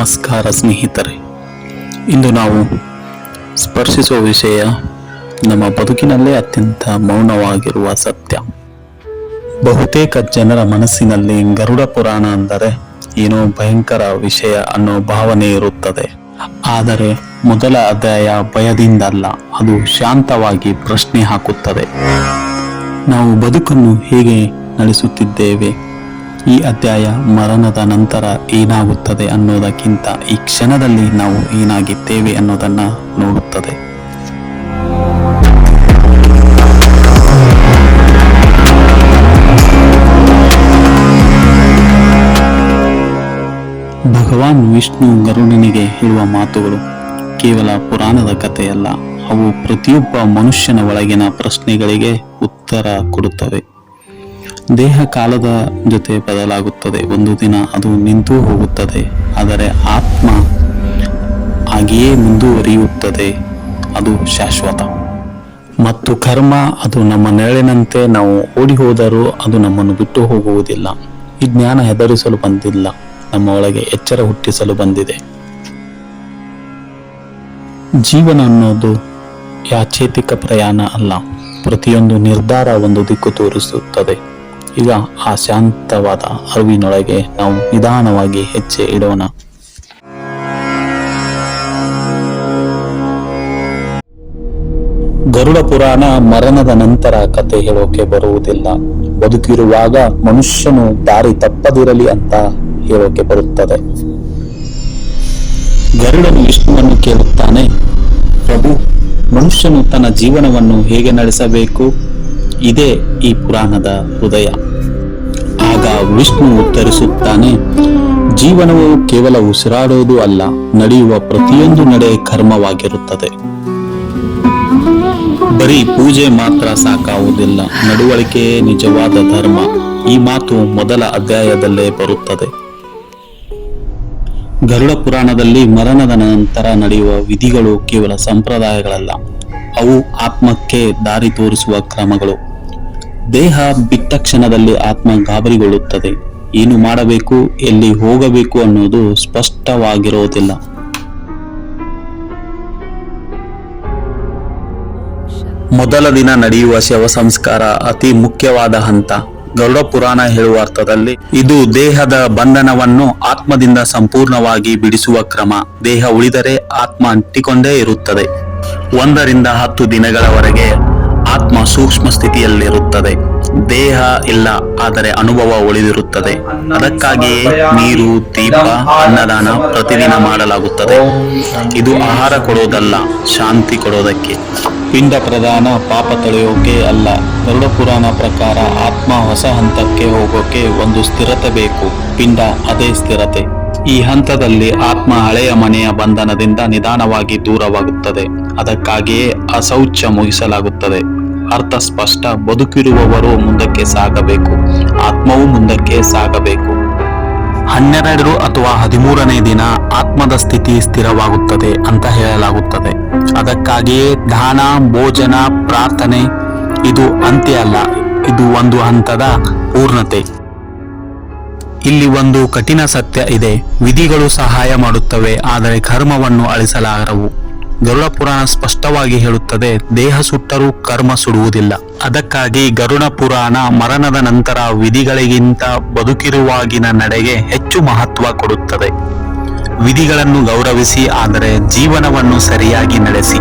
ನಮಸ್ಕಾರ ಸ್ನೇಹಿತರೆ. ಇಂದು ನಾವು ಸ್ಪರ್ಶಿಸುವ ವಿಷಯ ನಮ್ಮ ಬದುಕಿನಲ್ಲೇ ಅತ್ಯಂತ ಮೌನವಾಗಿರುವ ಸತ್ಯ. ಬಹುತೇಕ ಜನರ ಮನಸ್ಸಿನಲ್ಲಿ ಗರುಡ ಪುರಾಣ ಅಂದರೆ ಏನೋ ಭಯಂಕರ ವಿಷಯ ಅನ್ನೋ ಭಾವನೆ ಇರುತ್ತದೆ. ಆದರೆ ಮೊದಲ ಅಧ್ಯಾಯ ಭಯದಿಂದಲ್ಲ, ಅದು ಶಾಂತವಾಗಿ ಪ್ರಶ್ನೆ ಹಾಕುತ್ತದೆ. ನಾವು ಬದುಕನ್ನು ಹೇಗೆ ನಡೆಸುತ್ತಿದ್ದೇವೆ, ಈ ಅಧ್ಯಾಯ ಮರಣದ ನಂತರ ಏನಾಗುತ್ತದೆ ಅನ್ನೋದಕ್ಕಿಂತ ಈ ಕ್ಷಣದಲ್ಲಿ ನಾವು ಏನಾಗಿದ್ದೇವೆ ಅನ್ನೋದನ್ನ ನೋಡುತ್ತದೆ. ಭಗವಾನ್ ವಿಷ್ಣು ಗರುಡನಿಗೆ ಹೇಳುವ ಮಾತುಗಳು ಕೇವಲ ಪುರಾಣದ ಕಥೆಯಲ್ಲ, ಅವು ಪ್ರತಿಯೊಬ್ಬ ಮನುಷ್ಯನ ಒಳಗಿನ ಪ್ರಶ್ನೆಗಳಿಗೆ ಉತ್ತರ ಕೊಡುತ್ತವೆ. ದೇಹ ಕಾಲದ ಜೊತೆ ಬದಲಾಗುತ್ತದೆ, ಒಂದು ದಿನ ಅದು ನಿಂತು ಹೋಗುತ್ತದೆ, ಆದರೆ ಆತ್ಮ ಹಾಗೆಯೇ ಮುಂದುವರಿಯುತ್ತದೆ, ಅದು ಶಾಶ್ವತ. ಮತ್ತು ಕರ್ಮ, ಅದು ನಮ್ಮ ನೆರಳಿನಂತೆ, ನಾವು ಓಡಿ ಹೋದರೂ ಅದು ನಮ್ಮನ್ನು ಬಿಟ್ಟು ಹೋಗುವುದಿಲ್ಲ. ಈ ಜ್ಞಾನ ಹೆದರಿಸಲು ಬಂದಿಲ್ಲ, ನಮ್ಮ ಒಳಗೆ ಎಚ್ಚರ ಹುಟ್ಟಿಸಲು ಬಂದಿದೆ. ಜೀವನ ಅನ್ನೋದು ಯಾಚೇತಿಕ ಪ್ರಯಾಣ ಅಲ್ಲ, ಪ್ರತಿಯೊಂದು ನಿರ್ಧಾರ ಒಂದು ದಿಕ್ಕು ತೋರಿಸುತ್ತದೆ. ಈಗ ಆ ಶಾಂತವಾದ ಅರಿವಿನೊಳಗೆ ನಾವು ನಿಧಾನವಾಗಿ ಹೆಜ್ಜೆ ಇಡೋಣ. ಗರುಡ ಪುರಾಣ ಮರಣದ ನಂತರ ಕತೆ ಹೇಳೋಕೆ ಬರುವುದಿಲ್ಲ, ಬದುಕಿರುವಾಗ ಮನುಷ್ಯನು ದಾರಿ ತಪ್ಪದಿರಲಿ ಅಂತ ಹೇಳೋಕೆ ಬರುತ್ತದೆ. ಗರುಡನು ವಿಷ್ಣುವನ್ನು ಕೇಳುತ್ತಾನೆ, ಪ್ರಭು, ಮನುಷ್ಯನು ತನ್ನ ಜೀವನವನ್ನು ಹೇಗೆ ನಡೆಸಬೇಕು? ಇದೇ ಈ ಪುರಾಣದ ಹೃದಯ. ಆಗ ವಿಷ್ಣು ಉತ್ತರಿಸುತ್ತಾನೆ, ಜೀವನವು ಕೇವಲ ಉಸಿರಾಡೋದು ಅಲ್ಲ, ನಡೆಯುವ ಪ್ರತಿಯೊಂದು ನಡೆ ಕರ್ಮವಾಗಿರುತ್ತದೆ. ಬರೀ ಪೂಜೆ ಮಾತ್ರ ಸಾಕಾಗುವುದಿಲ್ಲ, ನಡವಳಿಕೆಯೇ ನಿಜವಾದ ಧರ್ಮ. ಈ ಮಾತು ಮೊದಲ ಅಧ್ಯಾಯದಲ್ಲೇ ಬರುತ್ತದೆ. ಗರುಡ ಪುರಾಣದಲ್ಲಿ ಮರಣದ ನಂತರ ನಡೆಯುವ ವಿಧಿಗಳು ಕೇವಲ ಸಂಪ್ರದಾಯಗಳಲ್ಲ, ಅವು ಆತ್ಮಕ್ಕೆ ದಾರಿ ತೋರಿಸುವ ಕ್ರಮಗಳು. ದೇಹ ಬಿಟ್ಟ ಕ್ಷಣದಲ್ಲಿ ಆತ್ಮ ಗಾಬರಿಗೊಳ್ಳುತ್ತದೆ. ಏನು ಮಾಡಬೇಕು, ಎಲ್ಲಿ ಹೋಗಬೇಕು ಅನ್ನೋದು ಸ್ಪಷ್ಟವಾಗಿರೋದಿಲ್ಲ. ಮೊದಲ ದಿನ ನಡೆಯುವ ಶವ ಸಂಸ್ಕಾರ ಅತಿ ಮುಖ್ಯವಾದ ಹಂತ. ಗರುಡ ಪುರಾಣ ಹೇಳುವ ಅರ್ಥದಲ್ಲಿ ಇದು ದೇಹದ ಬಂಧನವನ್ನು ಆತ್ಮದಿಂದ ಸಂಪೂರ್ಣವಾಗಿ ಬಿಡಿಸುವ ಕ್ರಮ. ದೇಹ ಉಳಿದರೆ ಆತ್ಮ ಅಂಟಿಕೊಂಡೇ ಇರುತ್ತದೆ. 1 ರಿಂದ 10 ದಿನಗಳವರೆಗೆ ಆತ್ಮ ಸೂಕ್ಷ್ಮ ಸ್ಥಿತಿಯಲ್ಲಿರುತ್ತದೆ. ದೇಹ ಇಲ್ಲ, ಆದರೆ ಅನುಭವ ಉಳಿದಿರುತ್ತದೆ. ಅದಕ್ಕಾಗಿಯೇ ನೀರು, ದೀಪ, ಅನ್ನದಾನ ಪ್ರತಿದಿನ ಮಾಡಲಾಗುತ್ತದೆ. ಇದು ಆಹಾರ ಕೊಡೋದಲ್ಲ, ಶಾಂತಿ ಕೊಡೋದಕ್ಕೆ. ಪಿಂಡ ಪ್ರದಾನ ಪಾಪ ತೊಳೆಯೋಕೆ ಅಲ್ಲ. ಗರುಡ ಪುರಾಣ ಪ್ರಕಾರ ಆತ್ಮ ಹೊಸ ಹಂತಕ್ಕೆ ಹೋಗೋಕೆ ಒಂದು ಸ್ಥಿರತೆ ಬೇಕು. ಪಿಂಡ ಅದೇ ಸ್ಥಿರತೆ. ಈ ಹಂತದಲ್ಲಿ ಆತ್ಮ ಹಳೆಯ ಮನೆಯ ಬಂಧನದಿಂದ ನಿಧಾನವಾಗಿ ದೂರವಾಗುತ್ತದೆ. ಅದಕ್ಕಾಗಿಯೇ ಅಶೌಚ ಮುಗಿಸಲಾಗುತ್ತದೆ. ಅರ್ಥ ಸ್ಪಷ್ಟ, ಬದುಕಿರುವವರು ಮುಂದಕ್ಕೆ ಸಾಗಬೇಕು, ಆತ್ಮವು ಮುಂದಕ್ಕೆ ಸಾಗಬೇಕು. 12 ಅಥವಾ 13ನೇ ದಿನ ಆತ್ಮದ ಸ್ಥಿತಿ ಸ್ಥಿರವಾಗುತ್ತದೆ ಅಂತ ಹೇಳಲಾಗುತ್ತದೆ. ಅದಕ್ಕಾಗಿಯೇ ದಾನ, ಭೋಜನ, ಪ್ರಾರ್ಥನೆ ಇದು ಅಂತ್ಯ ಅಲ್ಲ, ಇದು ಒಂದು ಹಂತದ ಪೂರ್ಣತೆ. ಇಲ್ಲಿ ಒಂದು ಕಠಿಣ ಸತ್ಯ ಇದೆ, ವಿಧಿಗಳು ಸಹಾಯ ಮಾಡುತ್ತವೆ, ಆದರೆ ಕರ್ಮವನ್ನು ಅಳಿಸಲಾರವು. ಗರುಡ ಪುರಾಣ ಸ್ಪಷ್ಟವಾಗಿ ಹೇಳುತ್ತದೆ, ದೇಹ ಸುಟ್ಟರೂ ಕರ್ಮ ಸುಡುವುದಿಲ್ಲ. ಅದಕ್ಕಾಗಿ ಗರುಡ ಪುರಾಣ ಮರಣದ ನಂತರ ವಿಧಿಗಳಿಗಿಂತ ಬದುಕಿರುವಾಗಿನ ನಡೆಗೆ ಹೆಚ್ಚು ಮಹತ್ವ ಕೊಡುತ್ತದೆ. ವಿಧಿಗಳನ್ನು ಗೌರವಿಸಿ, ಆದರೆ ಜೀವನವನ್ನು ಸರಿಯಾಗಿ ನಡೆಸಿ.